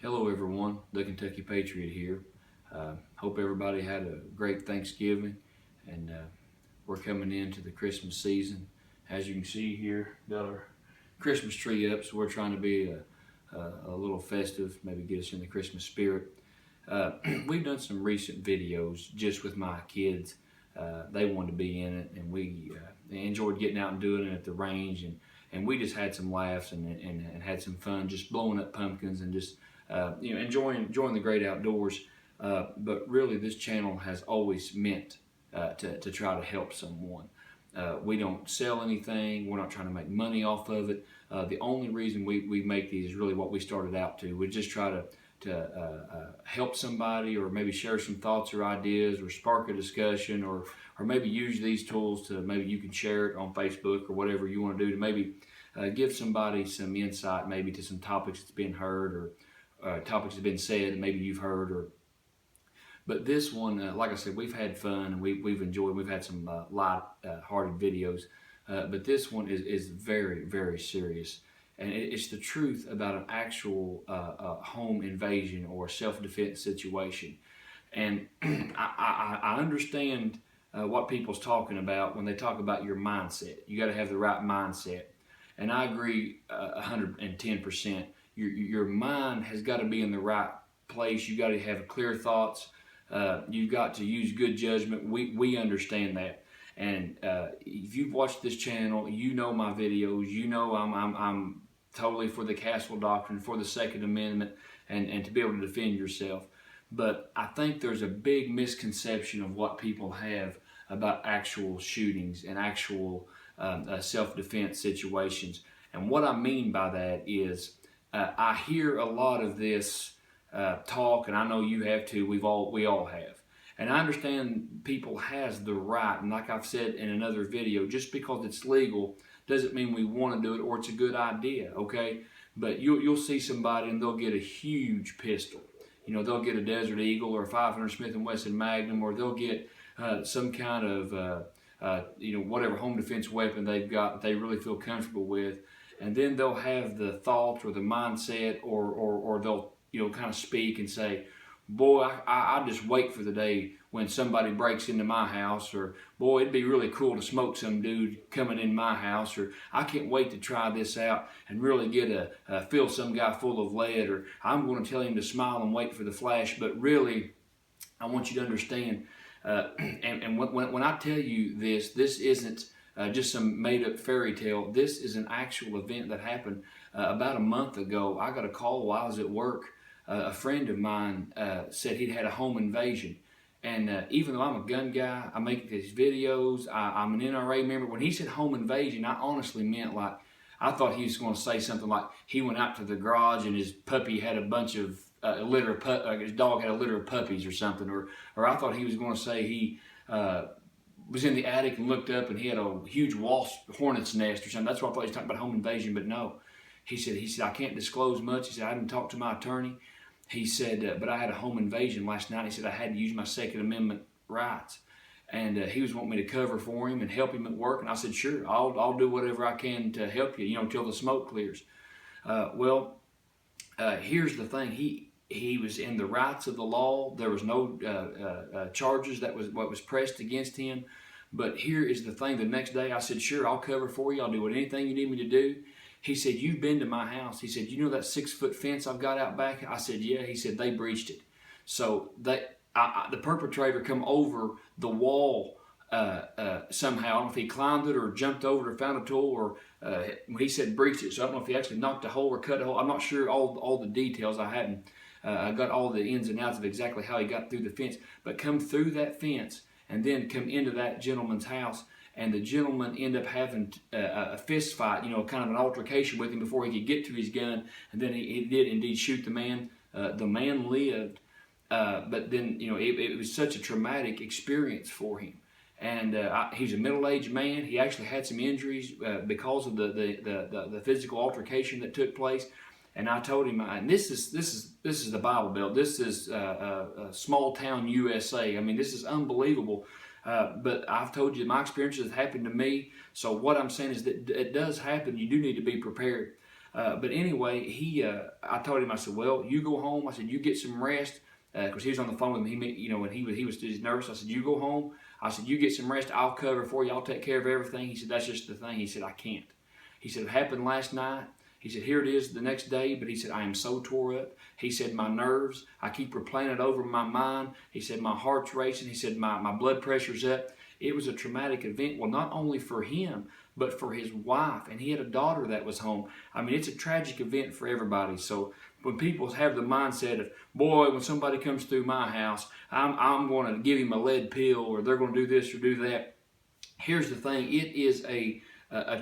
Hello everyone, the Kentucky Patriot here. Hope everybody had a great Thanksgiving and we're coming into the Christmas season. As you can see here, got our Christmas tree up, so we're trying to be a little festive, maybe get us in the Christmas spirit. We've done some recent videos just with my kids. They wanted to be in it, and we enjoyed getting out and doing it at the range, and we just had some laughs and had some fun just blowing up pumpkins and just enjoying the great outdoors. But really, this channel has always meant to try to help someone. We don't sell anything. We're not trying to make money off of it. The only reason we make these is really what we started out to. We just try to help somebody, or maybe share some thoughts or ideas, or spark a discussion, or maybe use these tools to maybe you can share it on Facebook or whatever you want to do to maybe give somebody some insight, maybe to some topics that's been heard, or topics that have been said and maybe you've heard. But this one, like I said, we've had fun and we've enjoyed. We've had some light-hearted videos, but this one is very, very serious, and it's the truth about an actual home invasion or self-defense situation. And I understand what people's talking about when they talk about your mindset. You got to have the right mindset, and I agree 110%. Your mind has got to be in the right place. You got to have clear thoughts. You've got to use good judgment. We understand that, and if you've watched this channel, you know my videos. You know I'm totally for the castle doctrine, for the Second Amendment, and to be able to defend yourself. But I think there's a big misconception of what people have about actual shootings and actual self-defense situations. And what I mean by that is I hear a lot of this talk, and I know you have too. We all have, and I understand people has the right. And like I've said in another video, just because it's legal doesn't mean we want to do it or it's a good idea. Okay, but you'll see somebody and they'll get a huge pistol. You know, they'll get a Desert Eagle or a 500 Smith & Wesson Magnum, or they'll get some kind of whatever home defense weapon they've got that they really feel comfortable with, and then they'll have the thought or the mindset, or they'll kind of speak and say, boy, I just wait for the day when somebody breaks into my house, or boy, it'd be really cool to smoke some dude coming in my house, or I can't wait to try this out and really get fill some guy full of lead, or I'm going to tell him to smile and wait for the flash. But really, I want you to understand, and when I tell you this isn't just some made-up fairy tale. This is an actual event that happened about a month ago. I got a call while I was at work. A friend of mine said he'd had a home invasion. And even though I'm a gun guy, I make these videos, I'm an NRA member. When he said home invasion, I honestly meant, like, I thought he was going to say something like he went out to the garage and his puppy had a bunch of his dog had a litter of puppies or something, or I thought he was going to say he was in the attic and looked up and he had a huge hornet's nest or something. That's what I thought he was talking about, home invasion. But no, he said I can't disclose much. He said I didn't talk to my attorney. He said, but I had a home invasion last night. He said I had to use my Second Amendment rights, and he was wanting me to cover for him and help him at work. And I said, sure, I'll do whatever I can to help you, until the smoke clears. Here's the thing. He was in the rights of the law. There was no charges that was pressed against him. But here is the thing. The next day I said, sure, I'll cover for you. I'll do anything you need me to do. He said, you've been to my house. He said, you know that 6-foot fence I've got out back? I said, yeah. He said, they breached it. So the perpetrator come over the wall somehow. I don't know if he climbed it or jumped over it or found a tool, or he said breached it. So I don't know if he actually knocked a hole or cut a hole. I'm not sure all the details. I got all the ins and outs of exactly how he got through the fence. But come through that fence and then come into that gentleman's house, and the gentleman ended up having a fist fight, kind of an altercation with him before he could get to his gun, and then he did indeed shoot the man. The man lived, but then it was such a traumatic experience for him. And he's a middle-aged man. He actually had some injuries because of the physical altercation that took place. And I told him, and this is the Bible Belt. This is small town USA. I mean, this is unbelievable. But I've told you my experiences have happened to me. So what I'm saying is that it does happen. You do need to be prepared. But anyway, I told him, I said, well, you go home. I said, you get some rest. Because he was on the phone with me, when he was just nervous. I said, you go home. I said, you get some rest. I'll cover for you. I'll take care of everything. He said, that's just the thing. He said, I can't. He said, it happened last night. He said, here it is the next day. But he said, I am so tore up. He said, my nerves, I keep replaying it over in my mind. He said, my heart's racing. He said, my blood pressure's up. It was a traumatic event. Well, not only for him, but for his wife. And he had a daughter that was home. I mean, it's a tragic event for everybody. So when people have the mindset of, boy, when somebody comes through my house, I'm going to give him a lead pill, or they're going to do this or do that. Here's the thing. It is a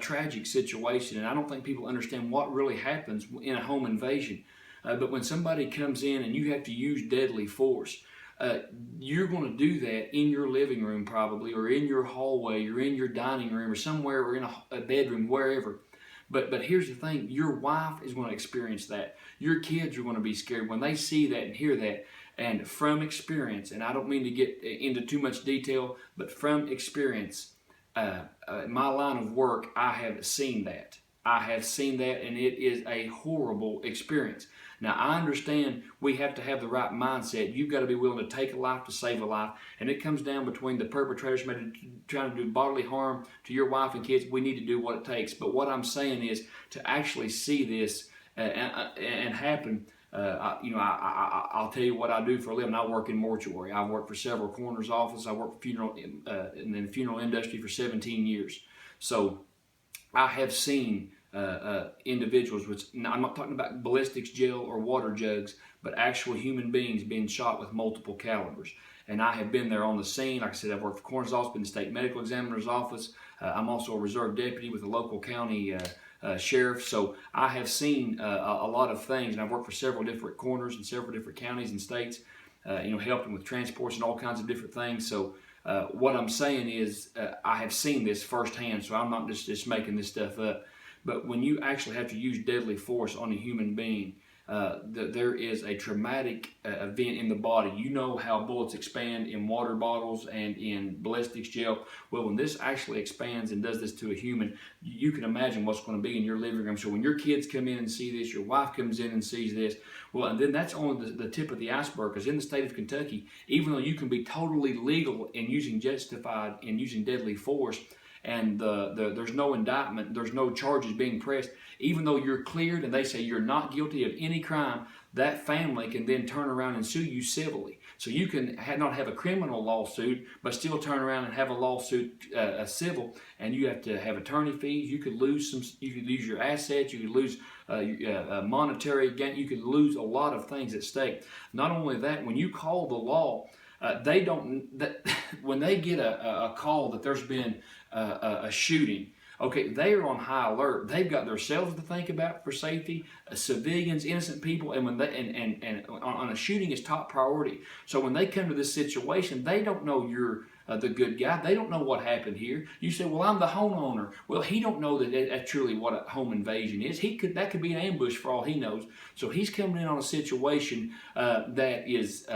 tragic situation, and I don't think people understand what really happens in a home invasion. But when somebody comes in and you have to use deadly force, you're going to do that in your living room probably, or in your hallway, or in your dining room, or somewhere, or in a bedroom, wherever. But here's the thing, your wife is going to experience that. Your kids are going to be scared when they see that and hear that. And from experience, and I don't mean to get into too much detail, but from experience, my line of work, I have seen that. I have seen that, and it is a horrible experience. Now, I understand we have to have the right mindset. You've got to be willing to take a life to save a life, and it comes down between the perpetrators trying to do bodily harm to your wife and kids. We need to do what it takes. But what I'm saying is to actually see this and happen. I'll tell you what I do for a living. I work in mortuary. I've worked for several coroner's offices. I worked for in the funeral industry for 17 years. So I have seen individuals, which I'm not talking about ballistics gel or water jugs, but actual human beings being shot with multiple calibers. And I have been there on the scene. Like I said, I've worked for coroner's office, been in the state medical examiner's office. I'm also a reserve deputy with the local county sheriff. So I have seen a lot of things, and I've worked for several different coroners in several different counties and states, helped them with transports and all kinds of different things. So what I'm saying is I have seen this firsthand, so I'm not just making this stuff up. But when you actually have to use deadly force on a human being, there is a traumatic event in the body. You know how bullets expand in water bottles and in ballistics gel. Well, when this actually expands and does this to a human, you can imagine what's going to be in your living room. So when your kids come in and see this, your wife comes in and sees this, well, and then that's only the tip of the iceberg, because in the state of Kentucky, even though you can be totally legal in using justified in using deadly force, and there's no indictment, there's no charges being pressed, even though you're cleared and they say you're not guilty of any crime, that family can then turn around and sue you civilly. So you can not have a criminal lawsuit, but still turn around and have a lawsuit, a civil, and you have to have attorney fees. You could lose your assets. You could lose monetary gain. You could lose a lot of things at stake. Not only that, when you call the law, when they get a call that there's been a shooting, okay, they are on high alert. They've got themselves to think about for safety, civilians, innocent people, and when on a shooting is top priority. So when they come to this situation, they don't know you're the good guy. They don't know what happened here. You say, well, I'm the homeowner. Well, he don't know that's truly what a home invasion is. That could be an ambush for all he knows. So he's coming in on a situation that is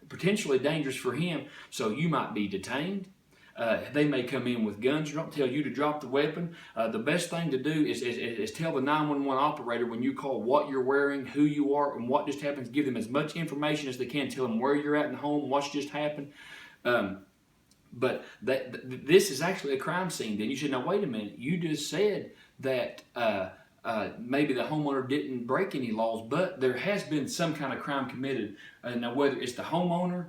potentially dangerous for him. So you might be detained. They may come in with guns. Don't tell you to drop the weapon. The best thing to do is tell the 911 operator when you call what you're wearing, who you are, and what just happened. Give them as much information as they can. Tell them where you're at in the home, what's just happened. But this is actually a crime scene. Then you said, now wait a minute. You just said that maybe the homeowner didn't break any laws, but there has been some kind of crime committed. Now, whether it's the homeowner,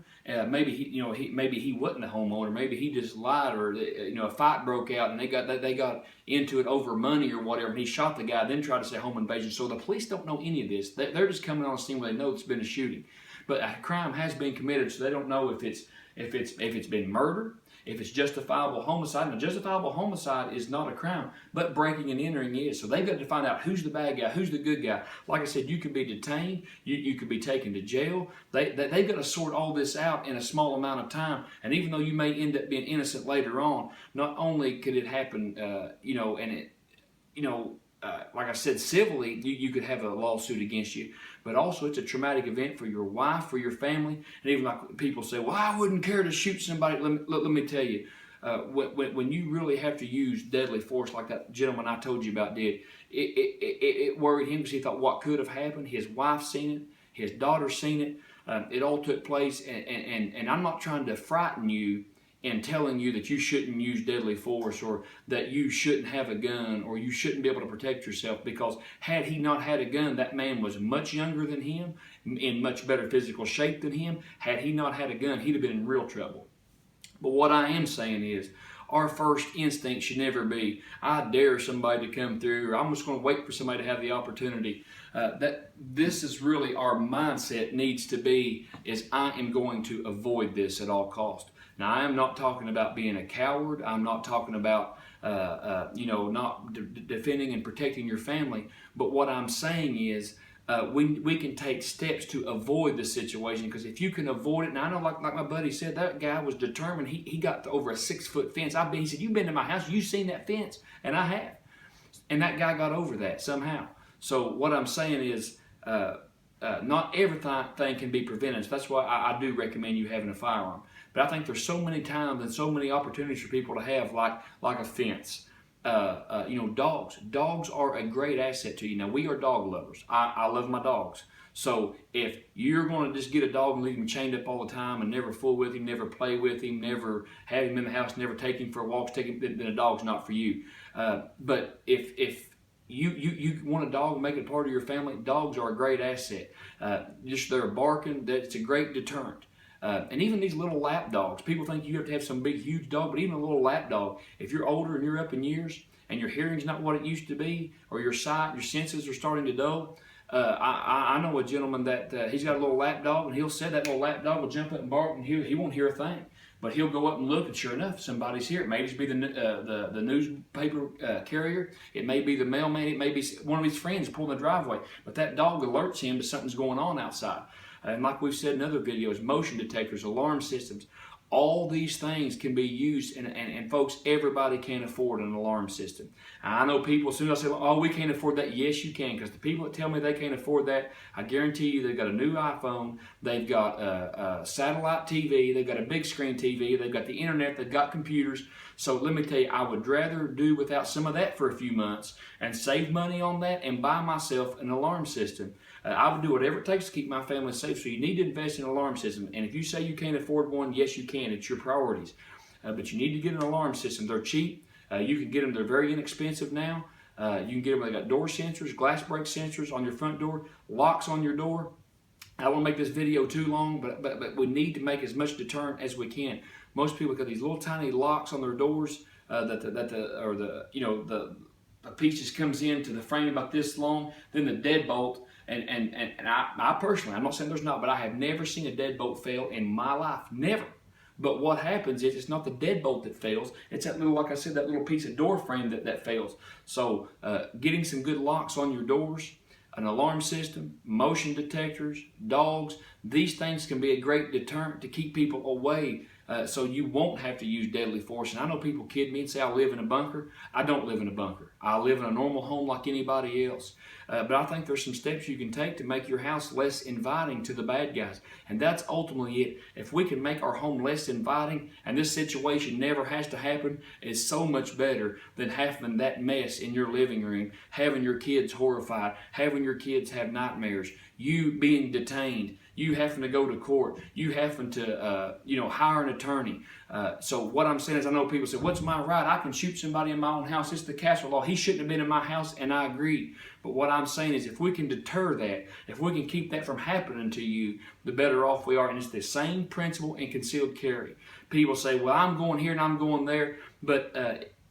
maybe he wasn't the homeowner, maybe he just lied, or a fight broke out and they got into it over money or whatever, and he shot the guy, then tried to say home invasion. So the police don't know any of this. They're just coming on a scene where they know it's been a shooting, but a crime has been committed, so they don't know if it's been murder, if it's justifiable homicide. And a justifiable homicide is not a crime, but breaking and entering is. So they've got to find out who's the bad guy, who's the good guy. Like I said, you could be detained, you could be taken to jail. They've got to sort all this out in a small amount of time. And even though you may end up being innocent later on, not only could it happen, like I said, civilly, you could have a lawsuit against you, but also it's a traumatic event for your wife, for your family, and even like people say, well, I wouldn't care to shoot somebody. Let me tell you, when you really have to use deadly force like that gentleman I told you about did, it worried him because he thought what could have happened. His wife seen it, his daughter seen it. It all took place, and I'm not trying to frighten you in telling you that you shouldn't use deadly force or that you shouldn't have a gun or you shouldn't be able to protect yourself, because had he not had a gun, that man was much younger than him, in much better physical shape than him. Had he not had a gun, he'd have been in real trouble. But what I am saying is, our first instinct should never be, I dare somebody to come through, or I'm just going to wait for somebody to have the opportunity. This is really our mindset needs to be, is I am going to avoid this at all cost. Now, I am not talking about being a coward. I'm not talking about not defending and protecting your family. But what I'm saying is, we can take steps to avoid the situation, because if you can avoid it, and I know like my buddy said, that guy was determined. He got over a 6-foot fence. He said, you've been to my house, you've seen that fence, and I have. And that guy got over that somehow. So what I'm saying is, not everything can be prevented. So that's why I do recommend you having a firearm. But I think there's so many times and so many opportunities for people to have like a fence. Dogs. Dogs are a great asset to you. Now, we are dog lovers. I love my dogs. So if you're going to just get a dog and leave him chained up all the time and never fool with him, never play with him, never have him in the house, never take him for walks, then a dog's not for you. But if you want a dog and make it part of your family, dogs are a great asset. Just their barking, it's a great deterrent. And even these little lap dogs, people think you have to have some big, huge dog, but even a little lap dog, if you're older and you're up in years and your hearing's not what it used to be, or your sight, your senses are starting to dull, I know a gentleman that he's got a little lap dog, and he'll say that little lap dog will jump up and bark, and he won't hear a thing. But he'll go up and look, and sure enough, somebody's here. It may just be the newspaper carrier. It may be the mailman. It may be one of his friends pulling the driveway. But that dog alerts him that something's going on outside. And like we've said in other videos, motion detectors, alarm systems, all these things can be used, and folks, everybody can afford an alarm system. I know people, as soon as I say, oh, we can't afford that, yes, you can, because the people that tell me they can't afford that, I guarantee you they've got a new iPhone, they've got a satellite TV, they've got a big screen TV, they've got the internet, they've got computers. So let me tell you, I would rather do without some of that for a few months and save money on that and buy myself an alarm system. I would do whatever it takes to keep my family safe, so you need to invest in an alarm system. And if you say you can't afford one, yes, you can. It's your priorities. But you need to get an alarm system. They're cheap. You can get them. They're very inexpensive now. You can get them. They got door sensors, glass break sensors on your front door, locks on your door. I don't want to make this video too long, but we need to make as much deterrent as we can. Most people got these little tiny locks on their doors the piece just comes into the frame about this long, then the deadbolt. And I personally, I'm not saying there's not, but I have never seen a deadbolt fail in my life, never. But what happens is, it's not the deadbolt that fails, it's that little, like I said, that little piece of door frame that fails. So getting some good locks on your doors, an alarm system, motion detectors, dogs, these things can be a great deterrent to keep people away, so you won't have to use deadly force. And I know people kid me and say I live in a bunker. I don't live in a bunker. I live in a normal home like anybody else. But I think there's some steps you can take to make your house less inviting to the bad guys. And that's ultimately it. If we can make our home less inviting, and this situation never has to happen, it's so much better than having that mess in your living room, having your kids horrified, having your kids have nightmares, you being detained, you having to go to court, you having to hire an attorney. So what I'm saying is, I know people say, what's my right? I can shoot somebody in my own house. It's the castle law. He shouldn't have been in my house, and I agree. But what I'm saying is, if we can deter that, if we can keep that from happening to you, the better off we are. And it's the same principle in concealed carry. People say, well, I'm going here and I'm going there. But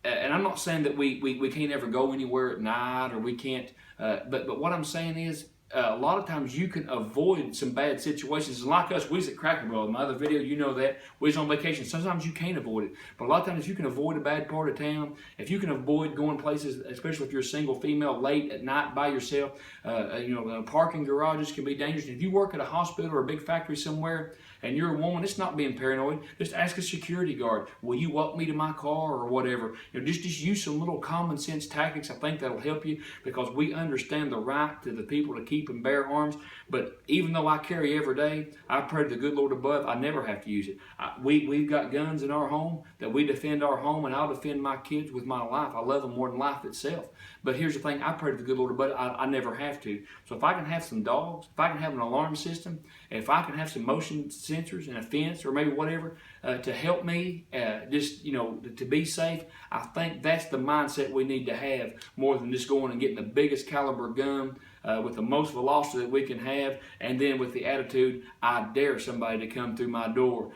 and I'm not saying that we can't ever go anywhere at night, or we can't. But what I'm saying is, a lot of times you can avoid some bad situations. And like us, we was at Cracker Barrel. In my other video, you know that. We was on vacation. Sometimes you can't avoid it. But a lot of times you can avoid a bad part of town. If you can avoid going places, especially if you're a single female, late at night by yourself, parking garages can be dangerous. If you work at a hospital or a big factory somewhere, and you're a woman, it's not being paranoid. Just ask a security guard, will you walk me to my car or whatever? Just use some little common sense tactics. I think that'll help you, because we understand the right to the people to keep and bear arms. But even though I carry every day, I pray to the good Lord above, I never have to use it. We've got guns in our home that we defend our home, and I'll defend my kids with my life. I love them more than life itself. But here's the thing, I pray to the good Lord above, I never have to. So if I can have some dogs, if I can have an alarm system, if I can have some motion sensors and a fence or maybe whatever to help me to be safe, I think that's the mindset we need to have, more than just going and getting the biggest caliber gun with the most velocity that we can have, and then with the attitude, I dare somebody to come through my door.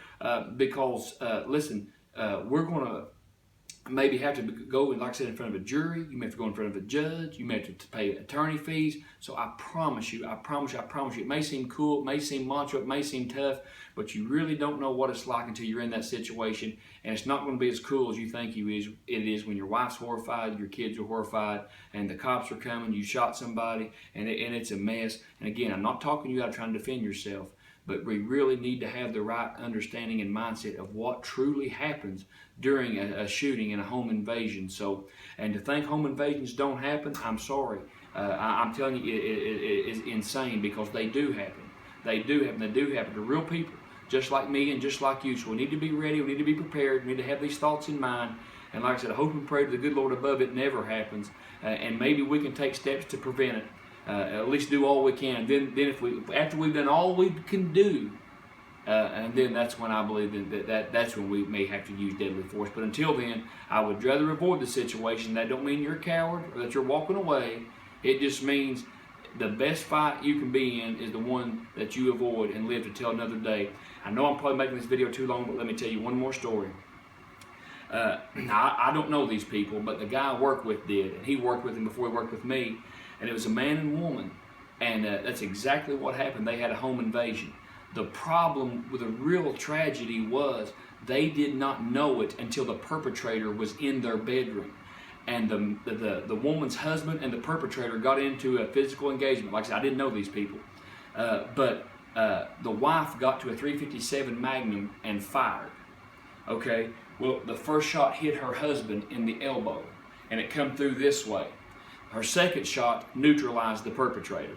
Because listen, we're going to maybe have to go, like I said, in front of a jury. You may have to go in front of a judge. You may have to pay attorney fees. So I promise you, it may seem cool, it may seem macho, it may seem tough, but you really don't know what it's like until you're in that situation. And it's not going to be as cool as you think it is when your wife's horrified, your kids are horrified, and the cops are coming, you shot somebody, and it's a mess. And again, I'm not talking you out trying to defend yourself, but we really need to have the right understanding and mindset of what truly happens during a shooting and a home invasion. So, and to think home invasions don't happen, I'm sorry. I'm telling you, it is insane, because they do happen. They do happen to real people, just like me and just like you. So we need to be ready, we need to be prepared, we need to have these thoughts in mind. And like I said, I hope and pray to the good Lord above it never happens. And maybe we can take steps to prevent it. At least do all we can. Then after we've done all we can do, and then that's when I believe that's when we may have to use deadly force. But until then, I would rather avoid the situation. That don't mean you're a coward or that you're walking away. It just means the best fight you can be in is the one that you avoid and live to tell another day. I know I'm probably making this video too long, but let me tell you one more story. I don't know these people, but the guy I work with did, and he worked with them before he worked with me. And it was a man and woman, and that's exactly what happened. They had a home invasion. The problem with the real tragedy was they did not know it until the perpetrator was in their bedroom. And the woman's husband and the perpetrator got into a physical engagement. Like I said, I didn't know these people. But the wife got to a .357 Magnum and fired. Okay, well, the first shot hit her husband in the elbow, and it come through this way. Her second shot neutralized the perpetrator,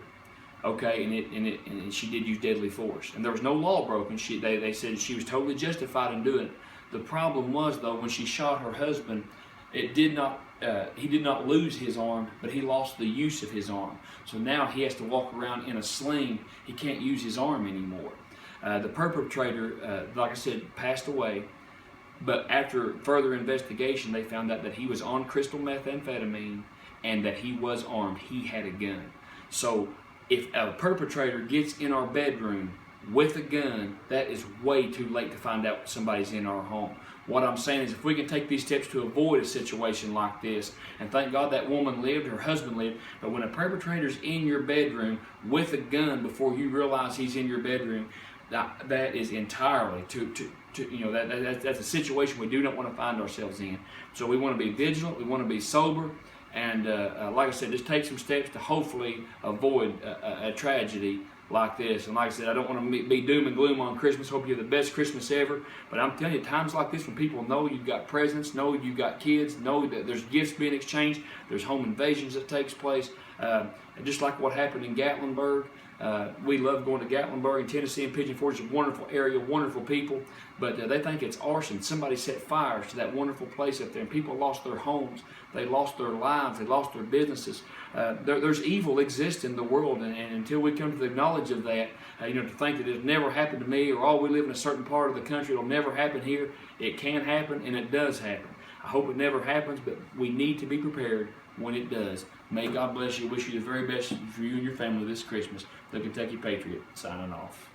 okay, and she did use deadly force, and there was no law broken. They said she was totally justified in doing it. The problem was, though, when she shot her husband, he did not lose his arm, but he lost the use of his arm. So now he has to walk around in a sling. He can't use his arm anymore. The perpetrator, like I said, passed away. But after further investigation, they found out that he was on crystal methamphetamine and that he was armed. He had a gun. So if a perpetrator gets in our bedroom with a gun, that is way too late to find out somebody's in our home. What I'm saying is, if we can take these steps to avoid a situation like this, and thank God that woman lived, her husband lived, but when a perpetrator's in your bedroom with a gun before you realize he's in your bedroom, that is entirely that's a situation we do not want to find ourselves in. So we want to be vigilant, we want to be sober, and like I said, just take some steps to hopefully avoid a tragedy like this. And like I said, I don't want to be doom and gloom on Christmas. Hope you have the best Christmas ever. But I'm telling you, times like this when people know you've got presents, know you've got kids, know that there's gifts being exchanged, there's home invasions that takes place. Just like what happened in Gatlinburg. We love going to Gatlinburg in Tennessee and Pigeon Forge. It's a wonderful area, wonderful people, but they think it's arson. Somebody set fires to that wonderful place up there, and people lost their homes, they lost their lives, they lost their businesses. There's evil exists in the world, and until we come to the knowledge of that, to think that it never happened to me, or we live in a certain part of the country, it'll never happen here. It can happen, and it does happen. I hope it never happens, but we need to be prepared when it does. May God bless you. Wish you the very best for you and your family this Christmas. The Kentucky Patriot, signing off.